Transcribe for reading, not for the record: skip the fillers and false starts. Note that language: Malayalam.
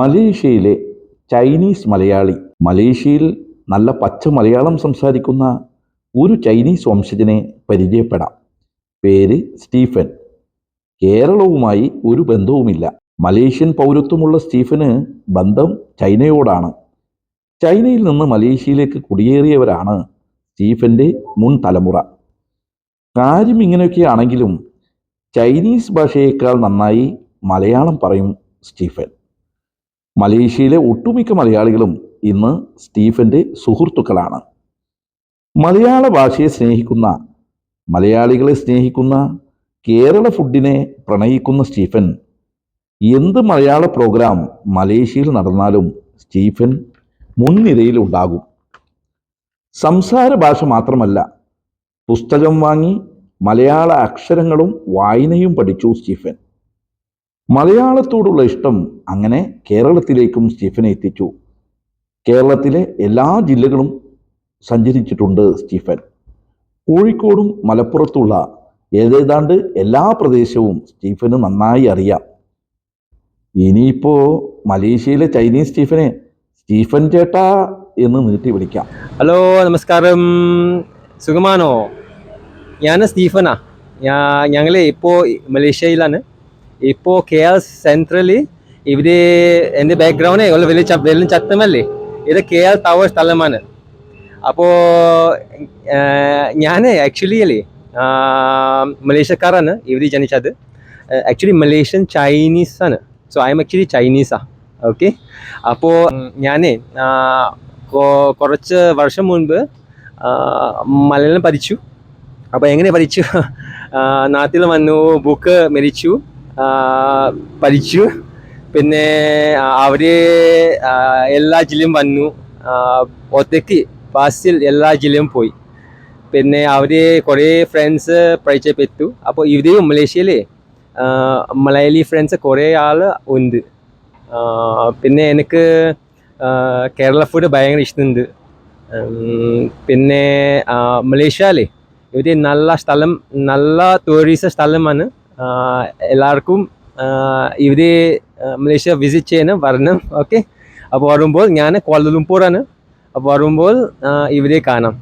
മലേഷ്യയിലെ ചൈനീസ് മലയാളി. മലേഷ്യയിൽ നല്ല പച്ച മലയാളം സംസാരിക്കുന്ന ഒരു ചൈനീസ് വംശജനെ പരിചയപ്പെടാം. പേര് സ്റ്റീഫൻ. കേരളവുമായി ഒരു ബന്ധവുമില്ല. മലേഷ്യൻ പൗരത്വമുള്ള സ്റ്റീഫന് ബന്ധം ചൈനയോടാണ്. ചൈനയിൽ നിന്ന് മലേഷ്യയിലേക്ക് കുടിയേറിയവരാണ് സ്റ്റീഫൻ്റെ മുൻ തലമുറ. കാര്യം ഇങ്ങനെയൊക്കെയാണെങ്കിലും ചൈനീസ് ഭാഷയേക്കാൾ നന്നായി മലയാളം പറയും സ്റ്റീഫൻ. മലേഷ്യയിലെ ഒട്ടുമിക്ക മലയാളികളും ഇന്ന് സ്റ്റീഫൻ്റെ സുഹൃത്തുക്കളാണ്. മലയാള ഭാഷയെ സ്നേഹിക്കുന്ന, മലയാളികളെ സ്നേഹിക്കുന്ന, കേരള ഫുഡിനെ പ്രണയിക്കുന്ന സ്റ്റീഫൻ എന്ത് മലയാള പ്രോഗ്രാം മലേഷ്യയിൽ നടന്നാലും സ്റ്റീഫൻ മുൻനിരയിലുണ്ടാകും. സംസാര ഭാഷ മാത്രമല്ല, പുസ്തകം വാങ്ങി മലയാള അക്ഷരങ്ങളും വായനയും പഠിച്ചു സ്റ്റീഫൻ. മലയാളത്തോടുള്ള ഇഷ്ടം അങ്ങനെ കേരളത്തിലേക്കും സ്റ്റീഫനെ എത്തിച്ചു. കേരളത്തിലെ എല്ലാ ജില്ലകളും സഞ്ചരിച്ചിട്ടുണ്ട് സ്റ്റീഫൻ. കോഴിക്കോടും മലപ്പുറത്തുള്ള ഏതാണ്ട് എല്ലാ പ്രദേശവും സ്റ്റീഫന് നന്നായി അറിയാം. ഇനിയിപ്പോൾ മലേഷ്യയിലെ ചൈനീസ് സ്റ്റീഫനെ സ്റ്റീഫൻ ചേട്ടാ എന്ന് നീട്ടി വിളിക്കാം. ഹലോ, നമസ്കാരം. സുഖമാണോ? ഞാൻ സ്റ്റീഫനാ. ഞങ്ങൾ ഇപ്പോൾ മലേഷ്യയിലാണ്. ഇപ്പോൾ KL സെൻട്രലി ഇവിടെ എൻ്റെ ബാക്ക്ഗ്രൗണ്ട് വെള്ളം ചത്തമല്ലേ, ഇത് KL ടവർ സ്ഥലമാണ്. അപ്പോൾ ഞാൻ ആക്ച്വലി മലേഷ്യക്കാരാണ്, ഇവിടെ ജനിച്ചത്. ആക്ച്വലി മലേഷ്യൻ ചൈനീസാണ്. സോ ഐ എം ആക്ച്വലി ചൈനീസാ. ഓക്കെ. അപ്പോൾ ഞാൻ കുറച്ച് വർഷം മുൻപ് മലയാളം പഠിച്ചു. അപ്പോൾ എങ്ങനെ പഠിച്ചു? നാട്ടിൽ വന്നു, ബുക്ക് മേടിച്ചു, പഠിച്ചു. പിന്നെ അവർ എല്ലാ ജില്ലയും വന്നു, ഒറ്റയ്ക്ക് ബസ്സിൽ എല്ലാ ജില്ലയും പോയി. പിന്നെ അവർ കുറേ ഫ്രണ്ട്സ് പരിചയപ്പെട്ടു. അപ്പോൾ ഇവിടെയും മലേഷ്യയിൽ മലയാളി ഫ്രണ്ട്സ് കുറേ ആൾ ഉണ്ട്. പിന്നെ എനിക്ക് കേരള ഫുഡ് ഭയങ്കര ഇഷ്ടമുണ്ട്. പിന്നെ മലേഷ്യയിൽ ഇവിടെ നല്ല സ്ഥലം, നല്ല ടൂറിസ്റ്റ് സ്ഥലമാണ്. എല്ലാവർക്കും ഇവിടെ മലേഷ്യ വിസിറ്റ് ചെയ്യാൻ വരണം. ഓക്കെ. അപ്പോൾ വരുമ്പോൾ ഞാൻ കുആലാലംപൂറാണ്. അപ്പോൾ വരുമ്പോൾ ഇവിടെ കാണാം.